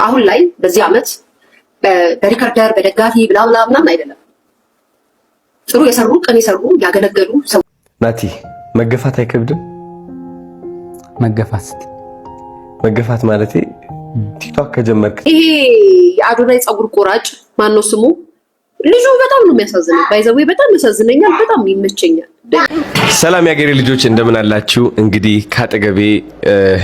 አሁን ላይ በዚህ አመት በሪከርደር በደጋፊ ብላብላ ምናምን አይደለም። ጥሩ የሰሩ ቀን የሰሩ ያገለገሉ ሰው ናቲ መገፋት አይከብድም? መገፋት ማለት ቲክቶክ ከጀመርክ ይሄ የአዶናይ ፀጉር ቆራጭ ማነው ስሙ? ልጁ በጣም ነው የሚያሳዝነው። ባይዘዌ በጣም ያሳዝነኛል፣ በጣም ይመቸኛል። ሰላም ያገሬ ልጆች እንደምን አላችሁ? እንግዲህ ካጠገቤ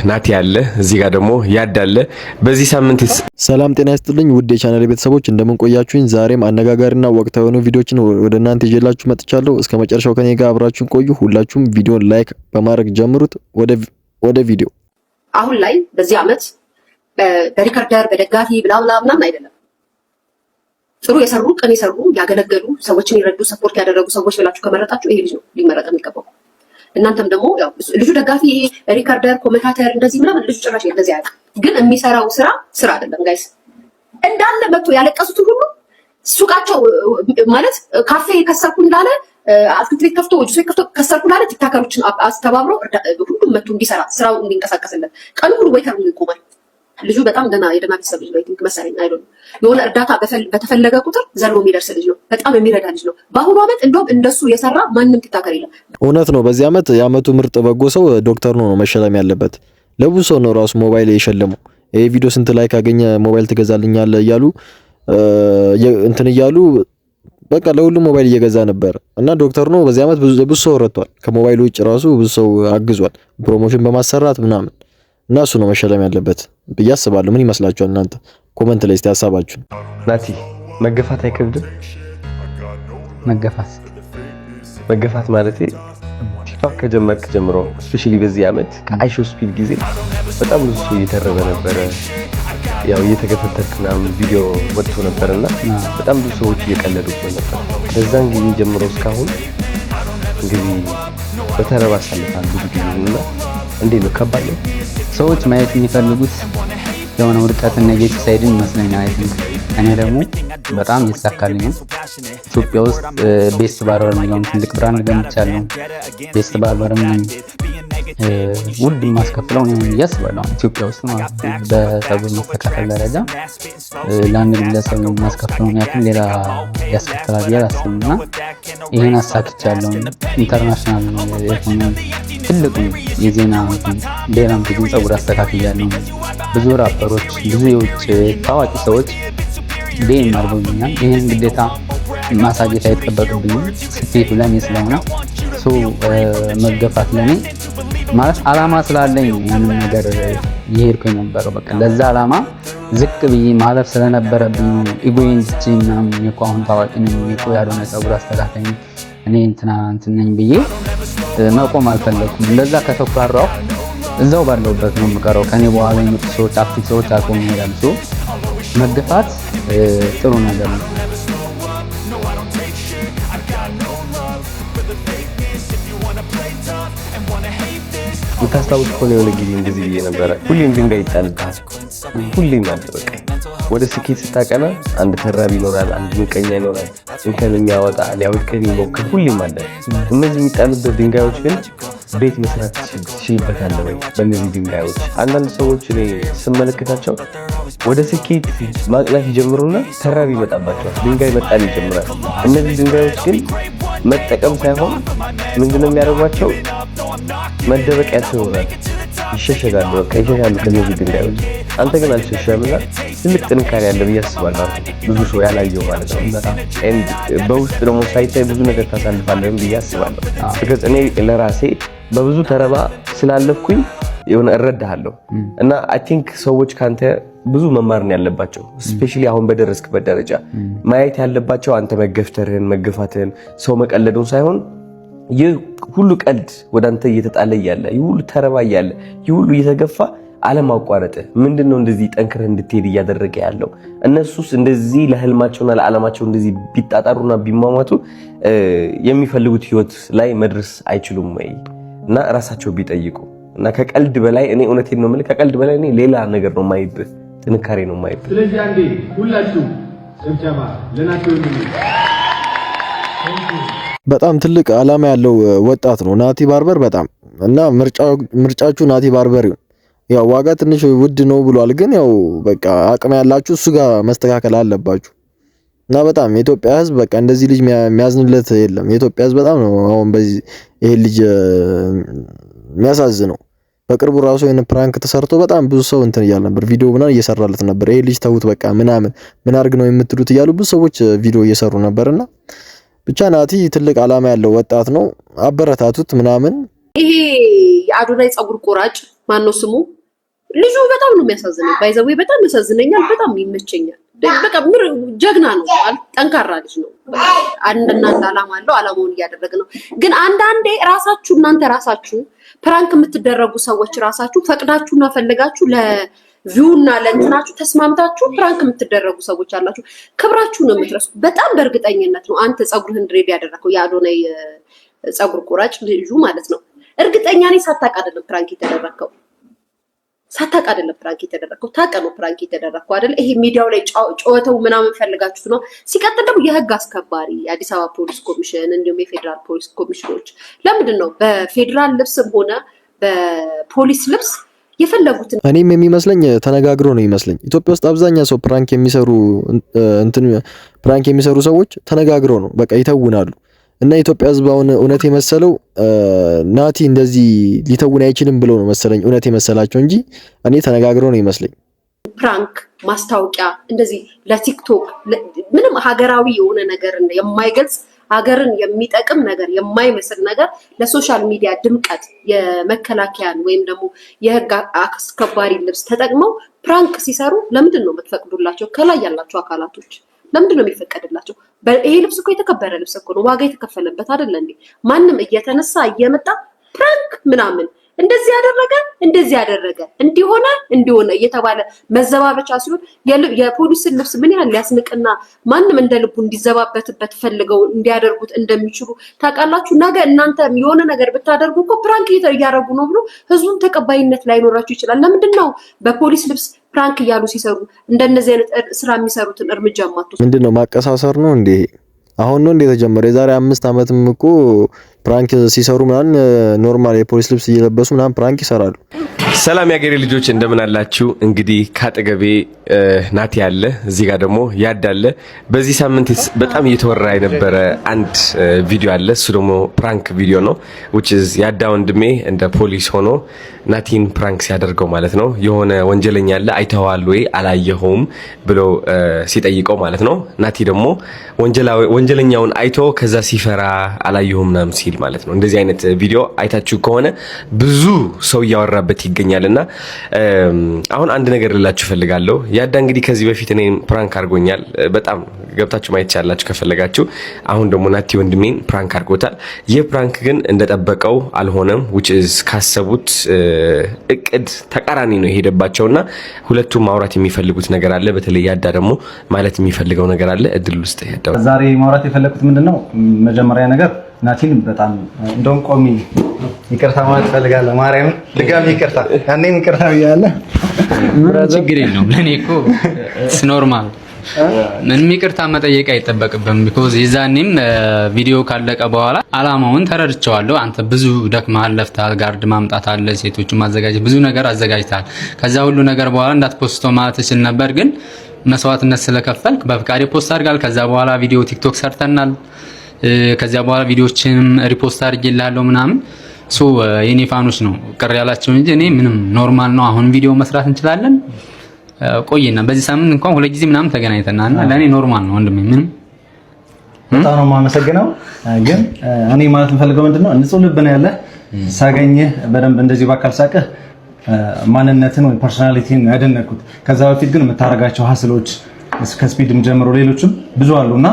ናቲ ያለ እዚህ ጋር ደግሞ ያዳለ በዚህ ሳምንት ሰላም ጤና ይስጥልኝ ውድ የቻናሌ ቤተሰቦች እንደምን ቆያችሁኝ? ዛሬም አነጋጋሪና ወቅታዊ የሆኑ ቪዲዮዎችን ወደ እናንተ ይዤላችሁ መጥቻለሁ። እስከ መጨረሻው ከኔ ጋር አብራችሁን ቆዩ። ሁላችሁም ቪዲዮን ላይክ በማድረግ ጀምሩት። ወደ ቪዲዮ አሁን ላይ በዚህ አመት በሪከርደር በደጋፊ ብላብላ ምናምን አይደለም። ጥሩ የሰሩ ቀን የሰሩ ያገለገሉ ሰዎችን የረዱ ሰፖርት ያደረጉ ሰዎች ብላችሁ ከመረጣችሁ ይሄ ልጅ ነው ሊመረጥ የሚገባው። እናንተም ደግሞ ያው ልጁ ደጋፊ ሪከርደር ኮሜንታተር እንደዚህ ምናምን ልጁ ጭራሽ እንደዚህ አያውቅም። ግን የሚሰራው ስራ አይደለም ጋይስ። እንዳለ መጥቶ ያለቀሱትን ሁሉ ሱቃቸው ማለት ካፌ ከሰርኩኝ ላለ አትክልት ቤት ከፍቶ ጁስ ቤት ከፍቶ ከሰርኩ ላለ ቲክታከሮችን አስተባብረው ሁሉም መጥቶ እንዲሰራ ስራው እንዲንቀሳቀስለት ቀኑ ሁሉ ወይተር ነው ይቆማል። ልጁ በጣም ገና የደና ቤተሰብ ልጅ ነው። አይ ቲንክ መሰለኝ አይደለም የሆነ እርዳታ በተፈለገ ቁጥር ዘሎ የሚደርስ ልጅ ነው። በጣም የሚረዳ ልጅ ነው። በአሁኑ አመት እንደውም እንደሱ የሰራ ማንም ቲክታከር የለም። እውነት ነው። በዚህ አመት የአመቱ ምርጥ በጎ ሰው ዶክተር ነው መሸለም ያለበት። ለብዙ ሰው ነው ራሱ ሞባይል የሸለመው። ይሄ ቪዲዮ ስንት ላይክ አገኘ ሞባይል ትገዛልኛለህ እያሉ እንትን እያሉ በቃ ለሁሉም ሞባይል እየገዛ ነበር እና ዶክተር ነው በዚህ አመት ብዙ ሰው ረድቷል። ከሞባይል ውጭ ራሱ ብዙ ሰው አግዟል ፕሮሞሽን በማሰራት ምናምን እና እሱ ነው መሸለም ያለበት ብዬ አስባለሁ። ምን ይመስላችኋል እናንተ? ኮሜንት ላይ እስቲ ሐሳባችሁን። ናቲ መገፋት አይከብድም? መገፋት ማለት ቲክቶክ ከጀመርክ ጀምሮ ስፔሻሊ በዚህ አመት ከአይሾ ስፒድ ጊዜ በጣም ብዙ ሰው እየተረበ ነበረ። ያው እየተገፈተርክ ምናምን ቪዲዮ ወጥቶ ነበርና በጣም ብዙ ሰዎች እየቀለዱበት ነበር። ከዛን ጊዜ ጀምሮ እስካሁን እንግዲህ በተረባ አሳልፋል ብዙ ጊዜና እንዴት ነው? ከባድ ነው። ሰዎች ማየት የሚፈልጉት የሆነ ውድቀትና ኔጌቲቭ ሳይድን ይመስለኛል። እኔ ደግሞ በጣም ይሳካልኝ። ኢትዮጵያ ውስጥ ቤስት ባርበር የሚለውን ትልቅ ብራንድ ገምቻለሁ። ቤስት ባርበርም ውድ ማስከፍለው ነው ያስባለሁ ኢትዮጵያ ውስጥ ማለት ነው። በፀጉር መስተካከል ደረጃ ለአንድ ግለሰብ ማስከፍለው ያክል ሌላ ያስከፍላል ያላስብና ይሄን አሳክቻለሁ። ኢንተርናሽናል የሆነ ትልቁ የዜና ሌላም ብዙ ፀጉር አስተካክያለሁ። ብዙ ራፐሮች ብዙ የውጭ ታዋቂ ሰዎች ዴም አድርገውኛል። ይሄን ግዴታ ማሳየት አይጠበቅብኝም። ስኬቱ ለኔ ስለሆነ መገፋት ለኔ ማለት አላማ ስላለኝ ያንን ነገር ይሄድኩኝ ነበር። በቃ ለዛ አላማ ዝቅ ብዬ ማለፍ ስለነበረብኝ ኢጎዬን ትቼ ምናምን እኮ አሁን ታዋቂ ነኝ እኮ ያልሆነ ፀጉር አስተካካይ እኔ እንትን ነኝ ብዬ መቆም አልፈለኩም። እንደዛ ከተኩራራው እዛው ባለውበት ነው የምቀረው። ከኔ በኋላ የሚመጡ ሰዎች አክቲቭ ሰዎች አቆሙ ይላሉ። መገፋት ጥሩ ነገር ነው። ታስታውስ ከሆነ የሆነ ጊዜ እንደዚህ ብዬ ነበረ። ሁሌም ድንጋይ ይጣልብሃል። ሁሌም አለ በቃ ወደ ስኬት ስታቀና አንድ ተራቢ ይኖራል፣ አንድ ምቀኛ ይኖራል፣ እንከን የሚያወጣ ሊያወድቅህ ይሞክር። ሁሌም አለ። እነዚህ የሚጣሉበት ድንጋዮች ግን ቤት መስራት ትችይበታለህ ወይ? በእነዚህ ድንጋዮች አንዳንድ ሰዎች እኔ ስመለከታቸው ወደ ስኬት ማቅናት ይጀምሩና ተራቢ ይመጣባቸዋል፣ ድንጋይ መጣል ይጀምራል። እነዚህ ድንጋዮች ግን መጠቀም ሳይሆን ምንድነው የሚያደርጓቸው? መደበቂያቸው ይሆናል። ይሸሸጋሉ፣ በቃ ይሸሻሉ ከነዚህ ድንጋዮች። አንተ ግን አልሸሸምና ትልቅ ጥንካሬ ያለ ብዬ አስባለሁ። ብዙ ሰው ያላየው ማለት ነው። በጣም በውስጥ ደግሞ ሳይታይ ብዙ ነገር ታሳልፋለህ ብዬ አስባለሁ። ስለዚህ እኔ ለራሴ በብዙ ተረባ ስላለፍኩኝ የሆነ እረዳሃለሁ እና አይ ቲንክ ሰዎች ካንተ ብዙ መማር ነው ያለባቸው። ስፔሻሊ አሁን በደረስክበት ደረጃ ማየት ያለባቸው አንተ መገፍተርህን መገፋትህን ሰው መቀለዱን ሳይሆን ይህ ሁሉ ቀልድ ወደ አንተ እየተጣለ ያለ ይህ ሁሉ ተረባ ያለ ይህ ሁሉ እየተገፋ አለማቋረጥ ምንድነው እንደዚህ ጠንክረህ እንድትሄድ እያደረገ ያለው? እነሱስ እንደዚህ ለህልማቸውና ለዓላማቸው እንደዚህ ቢጣጣሩና ቢማማቱ የሚፈልጉት ህይወት ላይ መድረስ አይችሉም ወይ? እና ራሳቸው ቢጠይቁ እና ከቀልድ በላይ እኔ እውነቴን ነው የምልህ ከቀልድ በላይ እኔ ሌላ ነገር ነው የማይብህ፣ ጥንካሬ ነው የማይብህ። ስለዚህ አንዴ ሁላችሁ ጭብጨባ ለናቸው እንዴ! በጣም ትልቅ አላማ ያለው ወጣት ነው ናቲ ባርበር በጣም እና ምርጫችሁ ናቲ ባርበር ይሁን። ያው ዋጋ ትንሽ ውድ ነው ብሏል። ግን ያው በቃ አቅም ያላችሁ እሱ ጋር መስተካከል አለባችሁ። እና በጣም የኢትዮጵያ ሕዝብ በቃ እንደዚህ ልጅ የሚያዝንለት የለም። የኢትዮጵያ ሕዝብ በጣም ነው አሁን በዚህ ይሄ ልጅ የሚያሳዝነው። በቅርቡ ራሱ የሆነ ፕራንክ ተሰርቶ በጣም ብዙ ሰው እንትን እያለ ነበር፣ ቪዲዮ ምናምን እየሰራለት ነበር። ይሄ ልጅ ተውት በቃ ምናምን ምን አድርግ ነው የምትሉት እያሉ ብዙ ሰዎች ቪዲዮ እየሰሩ ነበርና ብቻ ናቲ ትልቅ ዓላማ ያለው ወጣት ነው፣ አበረታቱት ምናምን። ይሄ የአዶናይ ፀጉር ቆራጭ ማነው ስሙ? ልጁ በጣም ነው የሚያሳዝነኝ። ባይዘዌ በጣም ያሳዝነኛል፣ በጣም ይመቸኛል። በቃ ጀግና ነው ማለት ጠንካራ ልጅ ነው። አንድና አንድ ዓላማ አለው፣ ዓላማውን እያደረገ ነው። ግን አንዳንዴ ራሳችሁ እናንተ ራሳችሁ ፕራንክ የምትደረጉ ሰዎች ራሳችሁ ፈቅዳችሁና ፈልጋችሁ ለቪውና ለእንትናችሁ ተስማምታችሁ ፕራንክ የምትደረጉ ሰዎች አላችሁ። ክብራችሁ ነው የምትረሱት። በጣም በእርግጠኝነት ነው አንተ ፀጉርህን ድሬድ ያደረከው የአዶናይ ፀጉር ቆራጭ ልጁ ማለት ነው። እርግጠኛ ነኝ ሳታውቅ አይደለም ፕራንክ የተደረከው። ሳታውቅ አይደለም ፕራንክ የተደረከው፣ ታውቅ ነው ፕራንክ የተደረከው አይደል? ይሄ ሚዲያው ላይ ጨዋታው ምናምን ፈልጋችሁት ነው። ሲቀጥል ደግሞ የህግ አስከባሪ የአዲስ አበባ ፖሊስ ኮሚሽን እንዲሁም የፌዴራል ፖሊስ ኮሚሽኖች ለምንድን ነው በፌዴራል ልብስም ሆነ በፖሊስ ልብስ የፈለጉትን? እኔም የሚመስለኝ ተነጋግሮ ነው ይመስለኝ። ኢትዮጵያ ውስጥ አብዛኛው ሰው ፕራንክ የሚሰሩ ሰዎች ተነጋግሮ ነው በቃ ይተውናሉ። እና ኢትዮጵያ ሕዝብ አሁን እውነት የመሰለው ናቲ እንደዚህ ሊተውን አይችልም ብለው ነው መሰለኝ እውነት የመሰላቸው እንጂ እኔ ተነጋግሮ ነው ይመስለኝ። ፕራንክ ማስታወቂያ እንደዚህ ለቲክቶክ ምንም ሀገራዊ የሆነ ነገር የማይገልጽ ሀገርን የሚጠቅም ነገር የማይመስል ነገር ለሶሻል ሚዲያ ድምቀት የመከላከያን ወይም ደግሞ የህግ አስከባሪ ልብስ ተጠቅመው ፕራንክ ሲሰሩ ለምንድን ነው የምትፈቅዱላቸው? ከላይ ያላቸው አካላቶች ለምንድን ነው የሚፈቀድላቸው? ይሄ ልብስ እኮ የተከበረ ልብስ እኮ ነው፣ ዋጋ የተከፈለበት አይደል እንዴ? ማንም እየተነሳ እየመጣ ፕራንክ ምናምን እንደዚህ ያደረገ እንዲሆነ እየተባለ መዘባበቻ ሲሆን የፖሊስን ልብስ ምን ያህል ሊያስንቅና ማንም እንደ ልቡ እንዲዘባበትበት ፈልገው እንዲያደርጉት እንደሚችሉ ታውቃላችሁ። ነገ እናንተ የሆነ ነገር ብታደርጉ እኮ ፕራንክ እያደረጉ ነው ብሎ ህዝቡን ተቀባይነት ላይኖራችሁ ይችላል። ለምንድን ነው በፖሊስ ልብስ ፕራንክ እያሉ ሲሰሩ እንደነዚህ አይነት ስራ የሚሰሩትን እርምጃ ማጥቶ? ምንድነው ማቀሳሰር ነው እንዴ? አሁን ነው እንደ ተጀመረ? የዛሬ 5 ዓመትም እኮ ፕራንክ ሲሰሩ ምናምን ኖርማል የፖሊስ ልብስ እየለበሱ ምናምን ፕራንክ ይሰራሉ። ሰላም ያገሬ ልጆች እንደምን አላችሁ? እንግዲህ ካጠገቤ ናቲ ያለ እዚህ ጋር ደግሞ ያዳለ። በዚህ ሳምንት በጣም እየተወራ የነበረ አንድ ቪዲዮ አለ። እሱ ደግሞ ፕራንክ ቪዲዮ ነው which is ያዳ ወንድሜ እንደ ፖሊስ ሆኖ ናቲን ፕራንክ ሲያደርገው ማለት ነው። የሆነ ወንጀለኛ አለ አይተዋል ወይ አላየኸውም ብሎ ሲጠይቀው ማለት ነው። ናቲ ደግሞ ወንጀለኛውን አይቶ ከዛ ሲፈራ አላየኸውም ምናምን ሲል ማለት ነው። እንደዚህ አይነት ቪዲዮ አይታችሁ ከሆነ ብዙ ሰው እያወራበት ይገኛልና አሁን አንድ ነገር ልላችሁ ፈልጋለሁ። ያዳ እንግዲህ ከዚህ በፊት እኔን ፕራንክ አድርጎኛል። በጣም ገብታችሁ ማየት ያላችሁ ከፈለጋችሁ። አሁን ደግሞ ናቲ ወንድሜን ፕራንክ አድርጎታል። ይህ ፕራንክ ግን እንደጠበቀው አልሆነም which is ካሰቡት እቅድ ተቃራኒ ነው የሄደባቸውና ሁለቱም ማውራት የሚፈልጉት ነገር አለ። በተለይ ያዳ ደግሞ ማለት የሚፈልገው ነገር አለ። እድል ውስጥ ያዳው ዛሬ ማውራት የፈለኩት ምንድነው መጀመሪያ ነገር ናቲን በጣም እንደውም ቆሚ ይቅርታ ማለት ፈልጋለሁ። ማርያም ድጋሚ ይቅርታ ያኔም ይቅርታ ብያለሁ። ችግር የለውም። ለኔ እኮ ኖርማል ምንም ይቅርታ መጠየቅ አይጠበቅብም። ቢኮዝ የዛኔም ቪዲዮ ካለቀ በኋላ አላማውን ተረድቼዋለሁ። አንተ ብዙ ደክመሃል፣ ለፍተሃል፣ ጋርድ ማምጣት አለ፣ ሴቶችን ማዘጋጀት፣ ብዙ ነገር አዘጋጅተሃል። ከዛ ሁሉ ነገር በኋላ እንዳትፖስቶ ማለት እችል ነበር፣ ግን መስዋዕትነት ስለከፈልክ በፍቃዴ ፖስት አድርጋል። ከዛ በኋላ ቪዲዮ ቲክቶክ ሰርተናል። ከዛ በኋላ ቪዲዮዎችን ሪፖስት አድርጌልሃለሁ ምናምን ሶ የኔ ፋኖች ነው ቅር ያላቸው እንጂ እኔ ምንም ኖርማል ነው። አሁን ቪዲዮ መስራት እንችላለን። ቆይና በዚህ ሳምንት እንኳን 2 ጊዜ ምናምን ተገናኝተናልና ለኔ ኖርማል ነው ወንድሜ። ምንም በጣም ነው የማመሰግነው። ግን እኔ ማለት የምፈልገው ምንድነው ንጹህ ልብ ነው ያለ ሳገኝህ በደንብ እንደዚህ ባካል ሳቀህ ማንነትን ወይ ፐርሶናሊቲን ያደነኩት። ከዛ በፊት ግን የምታረጋቸው ሀስሎች ከስፒድም ጀምሮ ሌሎችም ብዙ አሉና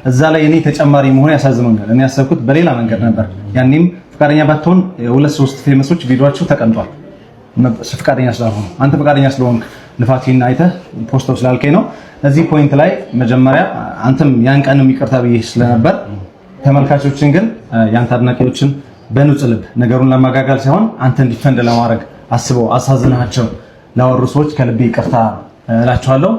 እዛ ላይ እኔ ተጨማሪ መሆን ያሳዝኖኛል። እኔ ያሰብኩት በሌላ መንገድ ነበር። ያኔም ፍቃደኛ ባትሆን 2-3 ፌመሶች ቪዲዮአቸው ተቀምጧል። ፍቃደኛ ስላልሆኑ አንተ ፍቃደኛ ስለሆንክ ልፋቴን አይተህ ፖስቶች ስላልከኝ ነው። እዚህ ፖይንት ላይ መጀመሪያ አንተም ያን ቀንም ይቅርታ ብዬ ስለነበር ተመልካቾችን ግን ያንተ አድናቂዎችን በንጹህ ልብ ነገሩን ለማጋጋል ሳይሆን አንተ እንዲፈንድ ለማድረግ አስበው አሳዝናቸው ላወሩ ሰዎች ከልቤ ይቅርታ እላቸዋለሁ።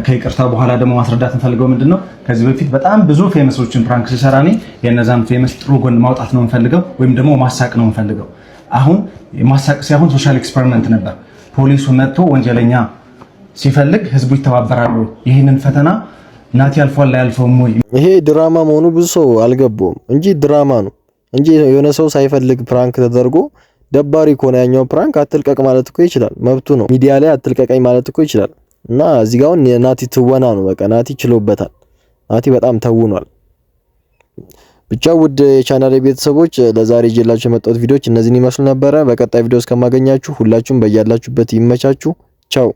ከይቅርታ በኋላ ደግሞ ማስረዳት እንፈልገው ምንድነው ከዚህ በፊት በጣም ብዙ ፌመሶችን ፕራንክ ሲሰራ እኔ የነዛን ፌመስ ጥሩ ጎን ማውጣት ነው እንፈልገው ወይም ደግሞ ማሳቅ ነው እንፈልገው። አሁን ማሳቅ ሳይሆን ሶሻል ኤክስፐሪመንት ነበር። ፖሊሱ መጥቶ ወንጀለኛ ሲፈልግ ህዝቡ ይተባበራሉ? ይህንን ፈተና ናቲ አልፏል አያልፈውም ወይ? ይሄ ድራማ መሆኑ ብዙ ሰው አልገባውም እንጂ ድራማ ነው እንጂ የሆነ ሰው ሳይፈልግ ፕራንክ ተደርጎ ደባሪ ከሆነ ያኛው ፕራንክ አትልቀቅ ማለት እኮ ይችላል፣ መብቱ ነው። ሚዲያ ላይ አትልቀቀኝ ማለት እኮ ይችላል። እና እዚህ ጋር ናቲ ትወና ነው፣ በቃ ናቲ ችሎበታል። ናቲ በጣም ተውኗል። ብቻ ውድ የቻናሌ ቤተሰቦች ለዛሬ ይዤላችሁ የመጣሁት ቪዲዮዎች እነዚህን ይመስሉ ነበረ። በቀጣይ ቪዲዮ እስከማገኛችሁ ሁላችሁም በያላችሁበት ይመቻችሁ። ቻው